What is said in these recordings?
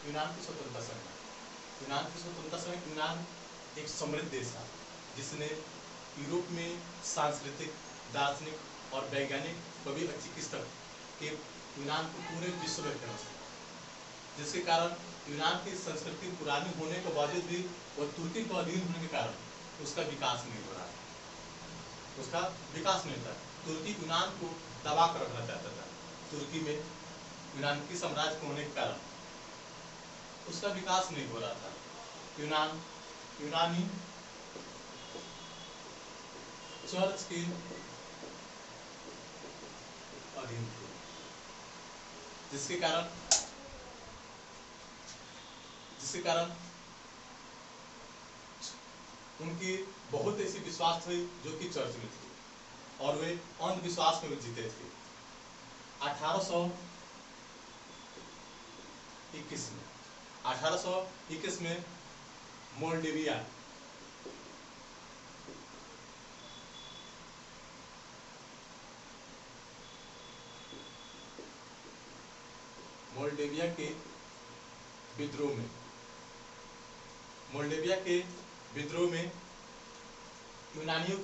यूनान की स्वतंत्रता संग्राम। यूनान की स्वतंत्रता संग्राम, यूनान एक समृद्ध देश था जिसने यूरोप में सांस्कृतिक, दार्शनिक और वैज्ञानिक कवि और चिकित्सक के यूनान को पूरे विश्व में फेमस था, जिसके कारण यूनान की संस्कृति पुरानी होने के बावजूद भी वह तुर्की के अधीन होने के कारण उसका विकास नहीं हो रहा था। उसका विकास नहीं था। तुर्की यूनान को दबा कर रखना चाहता था। तुर्की में यूनान की साम्राज्य होने के कारण उसका विकास नहीं हो रहा था। यूनानी चर्च के अधीन थे, जिसके कारण उनकी बहुत ऐसी विश्वास थे जो कि चर्च में थे और वे अंधविश्वास में भी जीते थे। 1821 में मोल्डेविया के विद्रोह में यूनानियों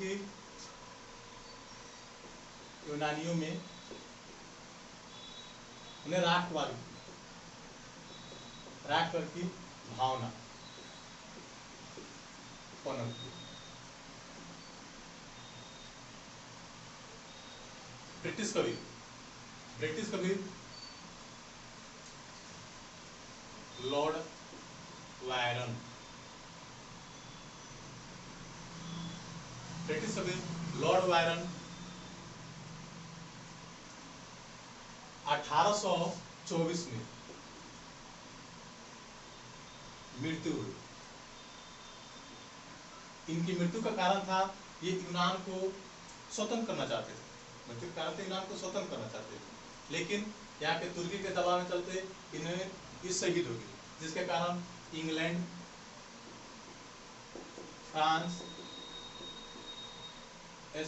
में उन्हें राष्ट्रवाद की भावना पनप गई। ब्रिटिश कवि लॉर्ड वायरन 1824 में मृत्यु हुई। इनकी मृत्यु का कारण था ये यूनान को स्वतंत्र करना चाहते थे। मृत्यु का कारण था यूनान को स्वतंत्र करना चाहते थे, लेकिन यहाँ के तुर्की के दबाव में चलते इन्हें ये शहीद हो गई, जिसके कारण इंग्लैंड, फ्रांस,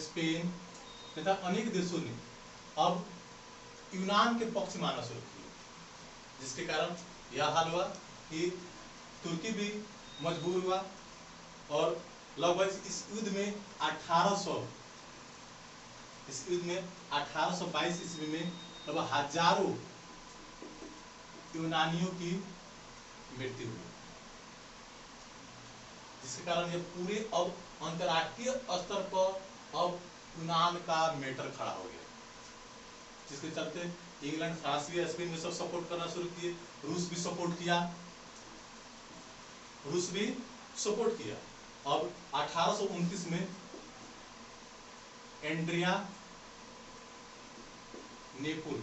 स्पेन तथा अनेक देशों ने अब यूनान के पक्ष में आना शुरू किया, जिसके कारण यह हाल हुआ कि तुर्की भी मजबूर हुआ और लगभग इस युद्ध में 1822 ईस्वी में लगभग हजारों यूनानियों की मृत्यु हुई, जिसके कारण ये पूरे अब अंतर्राष्ट्रीय स्तर पर अब यूनान का मैटर खड़ा हो गया, जिसके चलते इंग्लैंड, फ्रांस भी, स्पेन में सब सपोर्ट करना शुरू किए। रूस भी सपोर्ट किया। अब 1829 में एंड्रिया नेपुल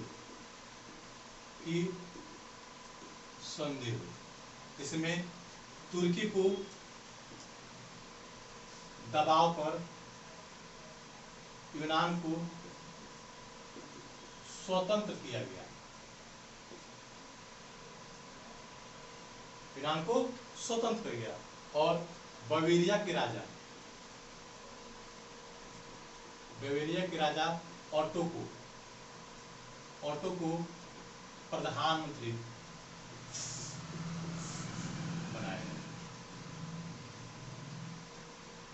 की संधि हुई। इसमें तुर्की को दबाव कर यूनान को स्वतंत्र किया गया। यूनान को स्वतंत्र किया गया और बवेरिया के राजा ऑटो को प्रधानमंत्री बनाया गया।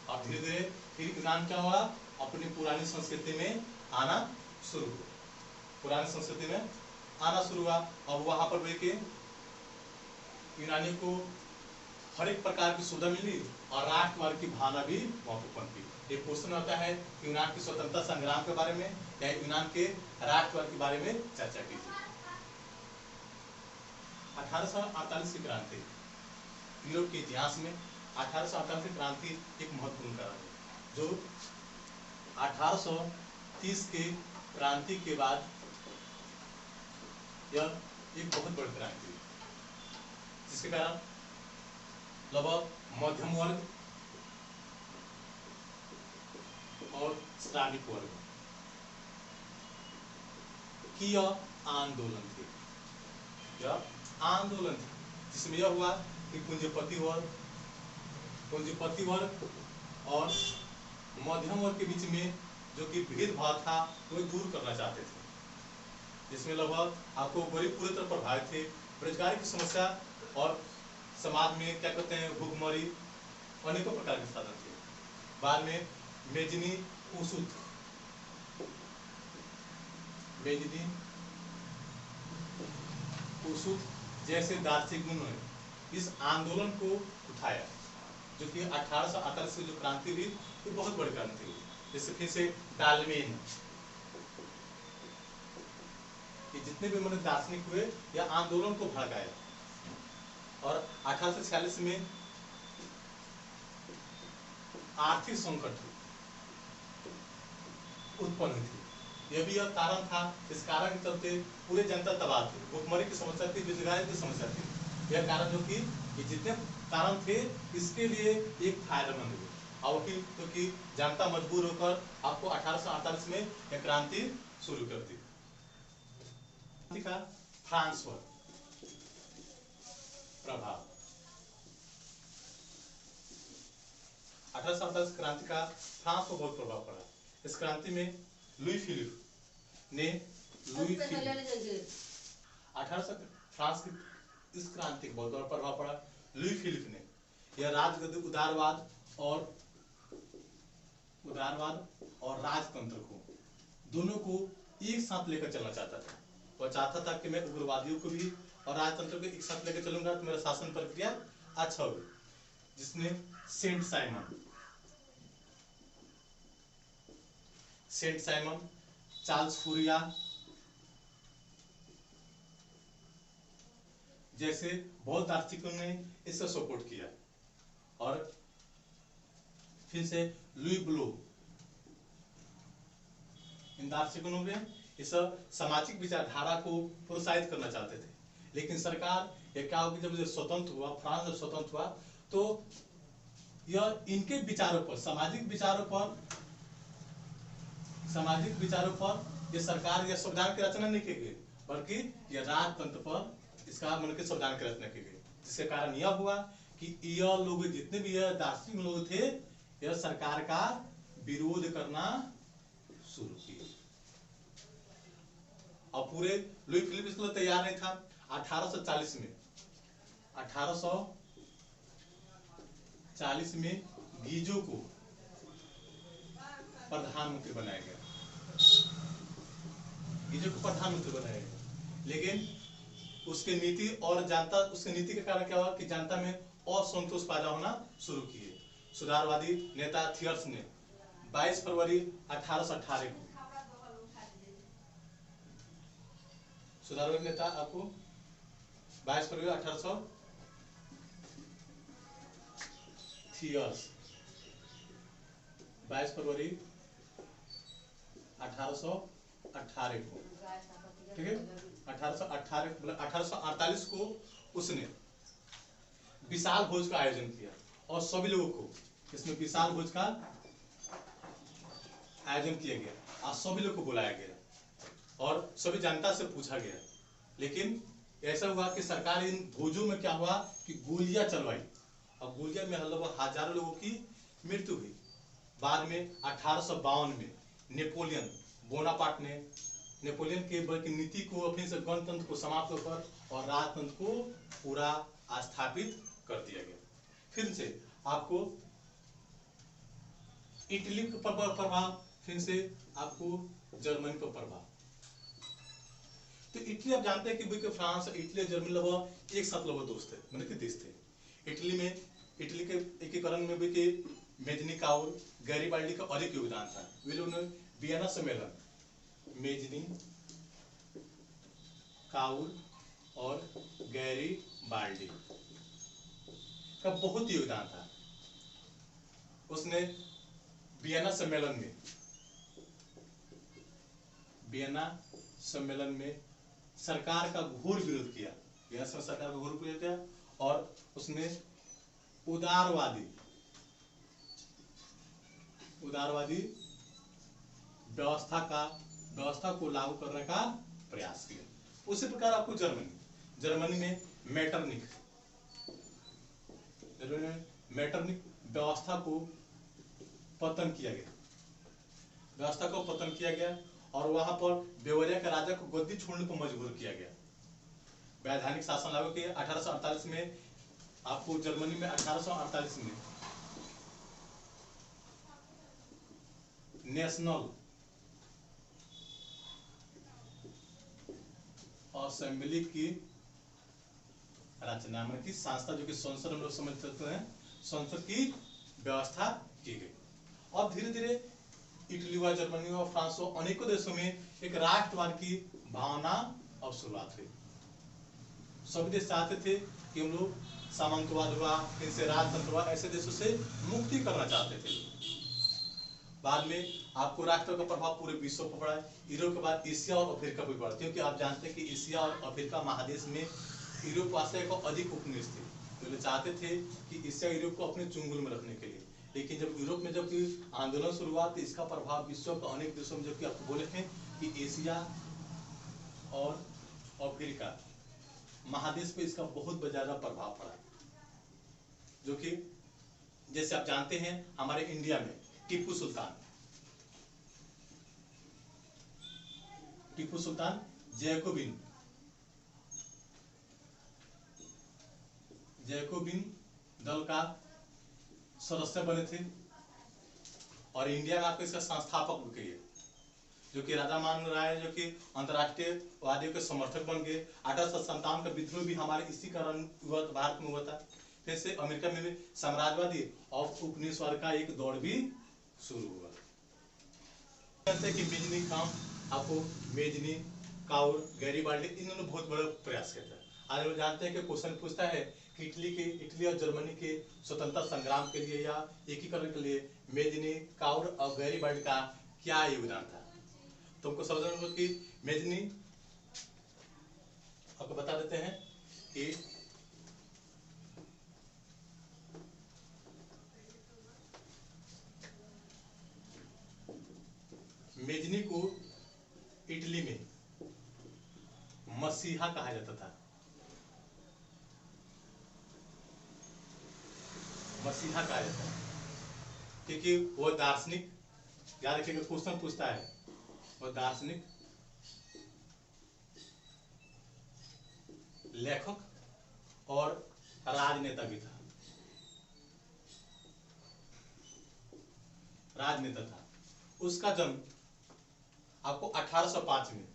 और धीरे धीरे फिर यूनान क्या हुआ, अपनी पुरानी संस्कृति में आना शुरू हुआ। अब वहां पर के यूनानी को हर एक प्रकार की सुविधा मिली और राष्ट्रवाद की भावना भी वहां पर पनपी। एक क्वेश्चन होता है यूनान की स्वतंत्रता संग्राम के बारे में या यूनान के राष्ट्रवाद के बारे में चर्चा कीजिए। 1848 की क्रांति यूरोप के इतिहास में 1848 की क्रांति एक महत्वपूर्ण कारण है, जो 1830 के क्रांति के बाद यह एक बहुत बड़ी क्रांति है, जिसके कारण लगभग मध्यम वर्ग और श्रमिक वर्ग की यह आंदोलन थी, जिसमें यह हुआ कि पूंजीपति वर्ग और मध्यम वर्ग के बीच में जो कि भेदभाव था वो दूर करना चाहते थे, जिसमें लगभग आपको गरीब पूरी तरह प्रभावित थे, बेरोजगारी की समस्या और समाज में क्या कहते हैं भूखमरी अनेकों प्रकार के साधन थे। बाद में मेजनी उसूद जैसे दार्शनिकों ने इस आंदोलन को उठाया, जो कि 1848 से जो क्रांति हुई वो बहुत बड़ी क्रांति हुई। जैसे फिर से डाल्मेन, ये जितने भी मतलब दार्शनिक हुए या आंदोलन को भड़काया। और 1846 में आर्थिक संकट उत्पन्न हुई थी। यह भी यह कारण था, इस कारण के चलते पूरे जनता तबाह थी। भूखमरी की समस्या थी, बेरोजगारी की समस्या थी। यह कारण जो कि ये जितने कारण थे इसके लिए एक फायदेमंद हुए और क्योंकि जनता मजबूर होकर आपको 1848 में एक क्रांति शुरू कर दी। फ्रांस पर प्रभाव 1848 क्रांति का फ्रांस पर बहुत प्रभाव पड़ा। इस क्रांति में लुई फिलिप ने 1800 फ्रांस की इस क्रांति का बहुत बड़ा प्रभाव पड़ा। लुई फिलिप ने यह राजगद्दी उदारवाद और राजतंत्र को दोनों को एक साथ लेकर चलना चाहता था। वह चाहता था कि मैं उग्रवादियों को भी और राजतंत्र को एक साथ लेकर चलूंगा तो मेरा शासन प्रक्रिया अच्छा होगा। जिसने सेंट साइमन, चार्ल्स फूरिया जैसे बहुत दार्शनिकों ने इसका सपोर्ट किया। और फिर से लुई ब्लो, इन दार्शनिकों ने इस सामाजिक विचारधारा को प्रोत्साहित करना चाहते थे। लेकिन सरकार यह क्या होगी, जब स्वतंत्र हुआ, फ्रांस जब स्वतंत्र हुआ तो यह इनके विचारों पर, सामाजिक विचारों पर यह सरकार या संविधान की रचना नहीं की गई, बल्कि यह राजतंत्र पर इसका मन के संविधान की रचना की गई। जिसके कारण यह हुआ कि यह लोग, जितने भी यह दार्शनिक लोग थे, यह सरकार का विरोध करना शुरू किए। और पूरे लुई फिलिप इसके लिए तैयार नहीं था। 1840 में गीजो को प्रधानमंत्री बनाया गया। लेकिन उसकी नीति के कारण क्या हुआ कि जनता में असंतोष पैदा होना शुरू किए। सुधारवादी नेता थियर्स ने 22 फरवरी 1818 को, सुधारवादी नेता आपको 22 फरवरी 1800 थियर्स 22 फरवरी 1818 को, ठीक है, 1848 को उसने विशाल भोज का आयोजन किया और सभी लोगों को इसमें विशाल भोज का आयोजन किया गया और सभी लोगों को बुलाया गया और सभी जनता से पूछा गया। लेकिन ऐसा हुआ कि सरकार इन भोजों में क्या हुआ कि गोलियां चलवाई और गोलियां में हजारों लोगों की मृत्यु हुई। बाद में 1852 में नेपोलियन के बल्कि नीति को अपने से गणतंत्र को समाप्त कर और राजतंत्र को पूरा स्थापित कर दिया गया। फिर से आपको इटली पर प्रभाव, फिर से आपको जर्मनी पर प्रभाव। तो इटली आप जानते हैं कि फ्रांस, इटली और जर्मनी लगभग एक साथ लगभग दोस्त थे, मतलब कि देश थे। इटली के एकीकरण में भी कि मेजनी काउल, गैरीबाल्डी का अधिक योगदान था। वे लोगों ने वियना सम्मेलन, मेजनी काउल और गैरीबाल्डी का बहुत योगदान था। उसने वियना सम्मेलन में सरकार का घोर विरोध किया। और उसने उदारवादी व्यवस्था को लागू करने का प्रयास किया। उसी प्रकार आपको जर्मनी में मेटरनिख व्यवस्था को पतन किया गया और वहां पर बेवरिया के राजा को गद्दी छोड़ने पर मजबूर किया गया। वैधानिक शासन लागू किया 1848 में। आपको जर्मनी में 1848 में नेशनल असेंबली की रचना में की संस्था, जो कि संसद हम लोग समझ सकते हैं, संसद की व्यवस्था की गई। और धीरे धीरे इटली व जर्मनी व फ्रांस व अनेकों देशों में एक राष्ट्रवाद की भावना अब शुरुआत हुई। सभी देश चाहते थे कि हम लोग सामंतवाद हुआ, इनसे राजतंत्र हुआ, ऐसे देशों से मुक्ति करना चाहते थे। बाद में आपको राष्ट्र का प्रभाव पूरे विश्व पर पड़ा। यूरोप के बाद एशिया और अफ्रीका पर पड़ा, क्योंकि आप जानते हैं कि एशिया और अफ्रीका महादेश में यूरोप वासियों को अधिक उपनिवेश थे। तो वे चाहते थे कि एशिया यूरोप को अपने चुंगल में रखने के लिए। लेकिन जब यूरोप में जब आंदोलन शुरू हुआ तो इसका प्रभाव विश्व के अनेक देशों में, जबकि आपको बोले थे कि एशिया और अफ्रीका महादेश पे इसका बहुत ज्यादा प्रभाव पड़ा। जो कि जैसे आप जानते हैं हमारे इंडिया में टीपू सुल्तान जैकोबिन दल का सदस्य बने थे। और इंडिया में आपको इसका संस्थापक भी कहिए, जो कि राजा मान राय, जो कि अंतर्राष्ट्रीय वादियों के समर्थक बन गए। 1857 का विद्रोह भी हमारे इसी कारण भारत में हुआ था। फिर से अमेरिका में भी साम्राज्यवादी और उपनिवेशवाद का एक दौर भी शुरू हुआ। कि मेजनी काम आपको मेजनी, काउर, गैरीबाल्डी, इन्होंने बहुत बड़ा प्रयास किया था। आज हम जानते हैं कि क्वेश्चन पूछता है कि इटली और जर्मनी के स्वतंत्रता संग्राम के लिए या एकीकरण के लिए मेजनी, काउर और गैरीबाल्डी का क्या योगदान था। तुमको समझना होगा कि मेजनी, आपको बता देते हैं कि मेजनी को इटली में मसीहा कहा जाता था। मसीहा कहा जाता है क्योंकि वो दार्शनिक, याद रखिएगा क्वेश्चन पूछता है, वो दार्शनिक, लेखक और राजनेता भी था। राजनेता था। उसका जन्म आपको 1805 में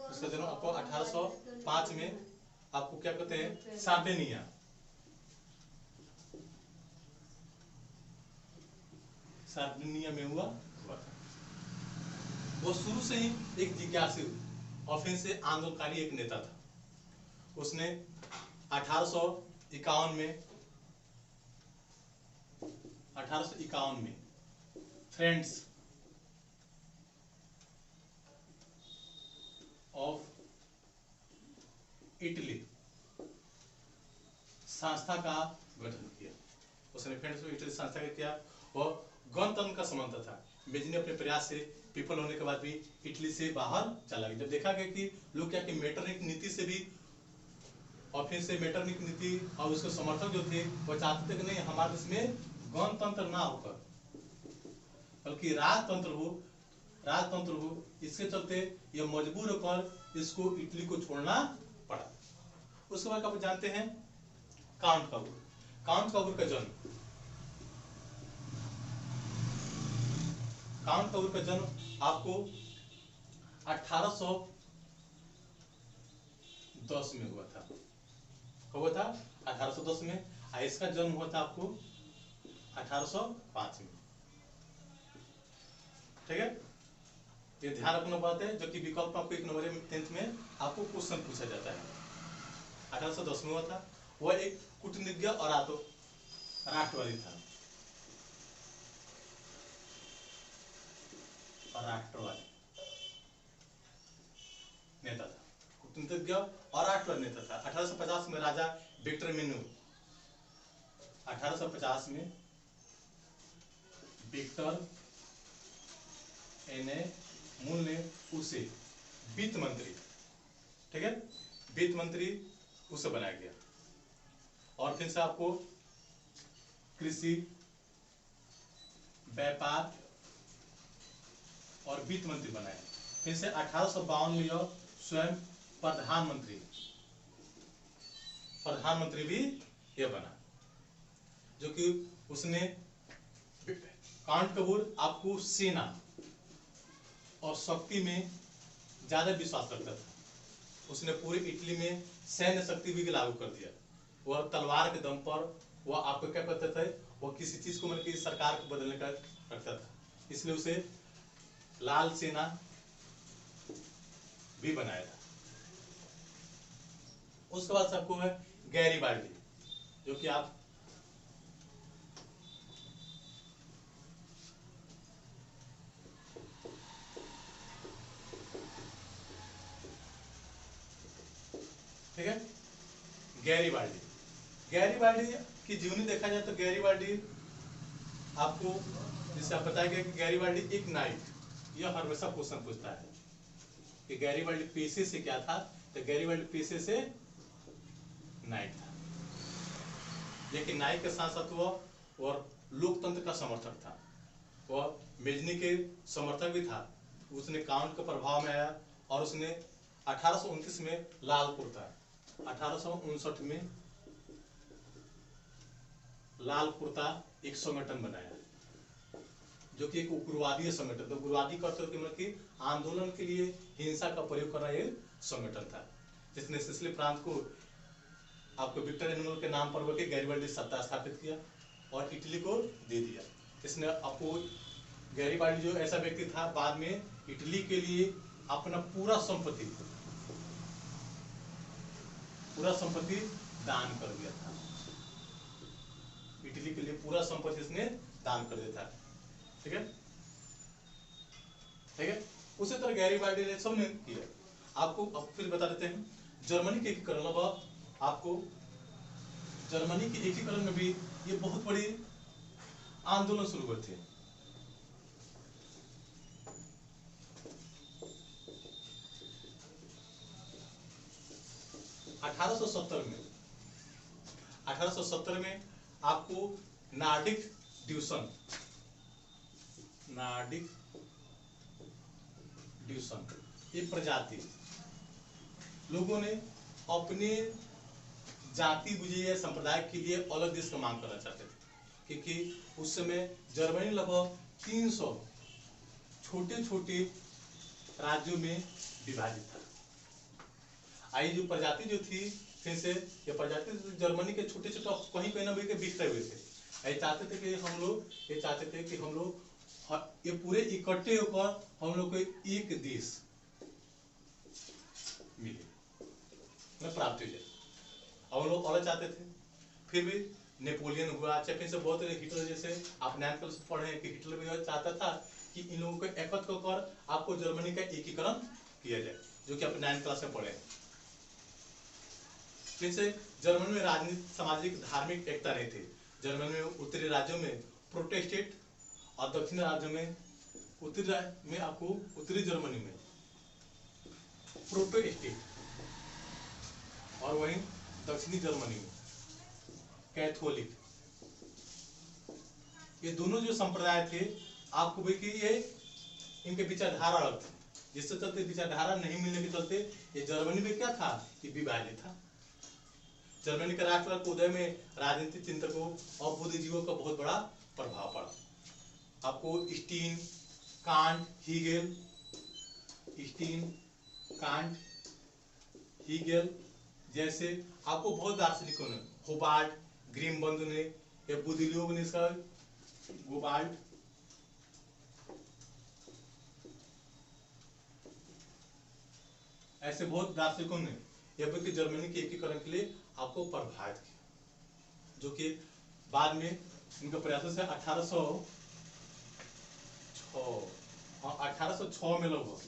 उसका जन्म आपको 1805 में आपको क्या कहते हैं, सार्डिनिया में हुआ था। वो शुरू से ही एक जिज्ञासु और फिर से आंदोलनकारी एक नेता था। उसने 1851 में फ्रेंड्स ऑफ इटली संस्था का गठन किया। उसने फ्रेंड्स ऑफ इटली संस्था का किया और गणतंत्र का समर्थन था। मेजनी अपने प्रयास से विफल होने के बाद भी इटली से बाहर चला गया। जब देखा गया कि लोग क्या कि मेटरनिक नीति से भी, और फिर से मेटरनिक नीति और उसके समर्थक जो थे वो चाहते थे कि नहीं, हमारे देश में गणतंत्र ना होकर बल्कि राजतंत्र हो। इसके चलते ये मजबूर होकर इसको इटली को छोड़ना पड़ा। उसके बाद आप जानते हैं काउंट काउर का जन्म आपको 1810 में हुआ था। 1810 में। इसका जन्म हुआ था आपको 1805 में। ठीक है, ये ध्यान रखना बात है, जो कि विकल्प आपको 1 नंबर में 10th में आपको क्वेश्चन पूछा जाता है। 1810 में हुआ था। वह एक कूटनीतिज्ञ और राष्ट्रवादी था। राष्ट्रवादी नेता था, कूटनीतिज्ञ और राष्ट्रवादी नेता था। 1850 में राजा विक्टर मेन्यू, 1850 में विक्टर मूल ने उसे वित्त मंत्री, ठीक है, वित्त मंत्री उसे बनाया गया। और फिर से आपको कृषि, व्यापार और वित्त मंत्री बनाया। फिर से 1852 में यह स्वयं प्रधानमंत्री भी यह बना, जो कि उसने कांट कपूर आपको सेना और शक्ति में ज्यादा विश्वास रखता था। उसने पूरे इटली में सैन्य शक्ति भी लागू कर दिया। वह तलवार के दम पर वह आपको क्या करता था, वह किसी चीज को मतलब कि सरकार को बदलने का रखता था, इसलिए उसे लाल सेना भी बनाया था। उसके बाद सबको है गैरीबाल्डी, जो कि आप ठीक है। गैरीबाल्डी की जीवनी देखा जाए तो गैरीबाल्डी आपको जैसे आप बताएंगे कि गैरीबाल्डी एक नाइट, यह हमेशा क्वेश्चन पूछता है कि गैरीबाल्डी पेशे से क्या था, तो गैरीबाल्डी पेशे से नाइट था, लेकिन नाइट के साथ साथ वह लोकतंत्र का समर्थक था। वह मेजनी के समर्थक भी था। उसने काउंट के प्रभाव में आया और उसने 1829 में लाल कुर्ता, 1859 में लाल कुर्ता एक संगठन बनाया, जो कि एक उग्रवादी संगठन, तो उग्रवादी का अर्थ मतलब कि आंदोलन के लिए हिंसा का प्रयोग कर रहा एक संगठन था, जिसने सिसिली प्रांत को आपको विक्टर एनुअल के नाम पर गैरीबाल्डी सत्ता स्थापित किया और इटली को दे दिया। इसने आपको गैरीबाल्डी जो ऐसा व्यक्ति था, बाद में इटली के लिए अपना पूरा संपत्ति दान कर दिया था। इटली के लिए पूरा संपत्ति इसने दान कर दिया था। ठीक है, ठीक है। उसी तरह गैरीबाल्डी ने सबने किया। आपको अब फिर बता देते हैं जर्मनी के एकीकरण। अब आपको जर्मनी के एकीकरण में भी ये बहुत बड़ी आंदोलन शुरू हुए थे। अठारह सौ सत्तर में आपको नार्डिक ड्यूसन ये प्रजाति लोगों ने अपने जाति बुझे संप्रदाय के लिए अलग देश का मांग करना चाहते थे, क्योंकि उस समय जर्मनी लगभग 300 छोटे छोटे राज्यों में विभाजित था। आई जो प्रजाति जो थी, फिर से ये प्रजाति जर्मनी के छोटे छोटे कहीं कहीं ना भी बिखरे हुए थे। ये चाहते थे कि हम लोग ये पूरे इकट्ठे होकर हम लोग को एक देश मिले, प्राप्त हो जाए। और लोग अलग चाहते थे। फिर भी नेपोलियन हुआ, फिर से बहुत हिटलर, जैसे आप 9th क्लास पढ़े हैं कि हिटलर भी चाहता था कि इन लोगों को एकत्र कर आपको जर्मनी का एकीकरण किया जाए, जो कि आप 9th क्लास में पढ़े हैं। फिर से जर्मनी में राजनीतिक, सामाजिक, धार्मिक एकता नहीं थी। जर्मनी में उत्तरी राज्यों में प्रोटेस्टेंट और दक्षिणी राज्यों में उत्तरी जर्मनी में प्रोटेस्टेंट और वहीं दक्षिणी जर्मनी में कैथोलिक, ये दोनों जो संप्रदाय थे आपको भी कि ये इनके विचारधारा अलग थी, जिससे चलते विचारधारा नहीं मिलने के चलते ये जर्मनी में क्या था, ये विभाजित था। जर्मनी के राष्ट्रवाद के उदय में राजनीतिक चिंतकों और बुद्धिजीवियों का बहुत बड़ा प्रभाव पड़ा। आपको स्टीन, कांट, हीगेल जैसे आपको बहुत दार्शनिकों ने, होबार्ट, ग्रीमबंधु ने, या बुद्धिलोग ने इसका गोबाल्ट, ऐसे बहुत दार्शनिकों ने यह कि जर्मनी के एकीकरण के लिए आपको प्रभावित किया, जो कि बाद में इनके प्रयासों से 1806 में लगभग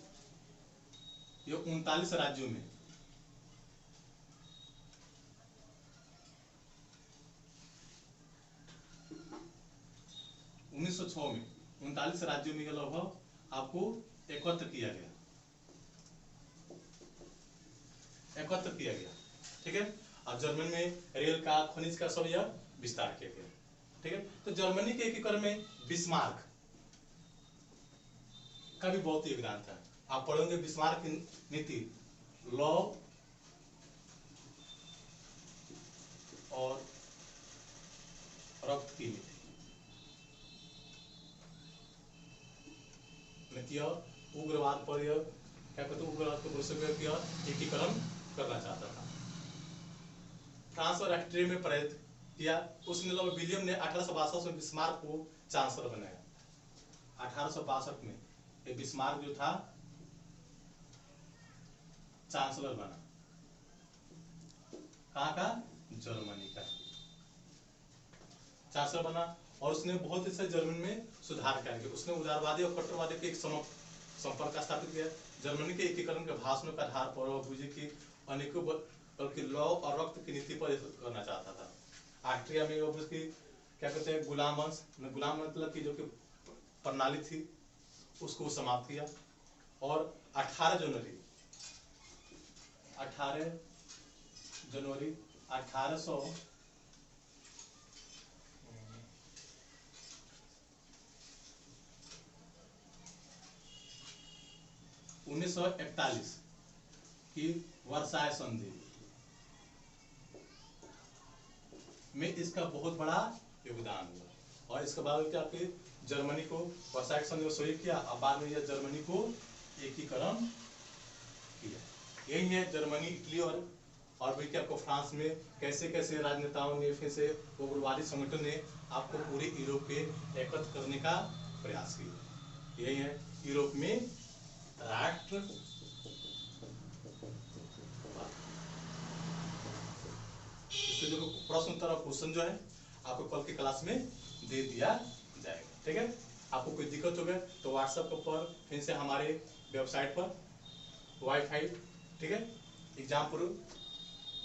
ये 39 राज्यों में 1906 में 39 राज्यों में लगभग आपको एकत्र किया गया। ठीक है। और जर्मनी में रेल का, खनिज का सब यह विस्तार किया गया। ठीक है। तो जर्मनी के एकीकरण में बिस्मार्क का भी बहुत योगदान था। आप पढ़ोगे बिस्मार्क की नीति, लॉ और रक्त की नीति और उग्रवाद पर यह क्या कहते हैं, उग्रवाद को एकीकरण करना चाहता था। फ्रांस और ऑस्ट्रिया में प्रयत्न किया। उसने लॉर्ड विलियम ने 1862 में बिस्मार्क को चांसलर बनाया। 1862 में ये बिस्मार्क जो था चांसलर बना। कहाँ का? जर्मनी का चांसलर बना। और उसने बहुत से जर्मनी में सुधार किया। उसने उदारवादी और कट्टरवादी के एक संपर्क स्थापित किया। जर्मनी के एकीकरण के भाषणों के आधार पर वह बुझे की अनेकों बल्कि लॉ और रक्त की नीति पर करना चाहता था। ऑस्ट्रिया में वो उसकी क्या कहते हैं, गुलाम मतलब की जो कि प्रणाली थी उसको समाप्त किया। और 18 जनवरी 1941 की वर्साय संधि में इसका बहुत बड़ा योगदान हुआ। और इसके बाद क्या कि जर्मनी को वर्साय संधि में सही किया और बाद में यह जर्मनी को एकीकरण किया। यही है जर्मनी, इटली और भी आपको फ्रांस में कैसे कैसे राजनेताओं ने फिर से उग्रवादी संगठन ने आपको पूरे यूरोप पे एकत्र करने का प्रयास किया। यही है यूरोप में राष्ट्र। इससे जो प्रश्न उत्तर और क्वेश्चन जो है आपको कल की क्लास में दे दिया जाएगा। ठीक है, आपको कोई दिक्कत हो गया तो व्हाट्सएप पर फिर से हमारे वेबसाइट पर वाईफाई, ठीक है, एग्जाम प्रूफ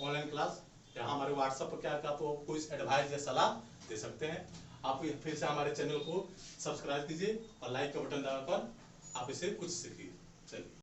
ऑनलाइन क्लास, या हमारे व्हाट्सएप पर क्या आपको कोई एडवाइस या सलाह दे सकते हैं। आप फिर से हमारे चैनल को सब्सक्राइब कीजिए और लाइक का बटन दबाकर आप इसे कुछ सीखिए। चलिए।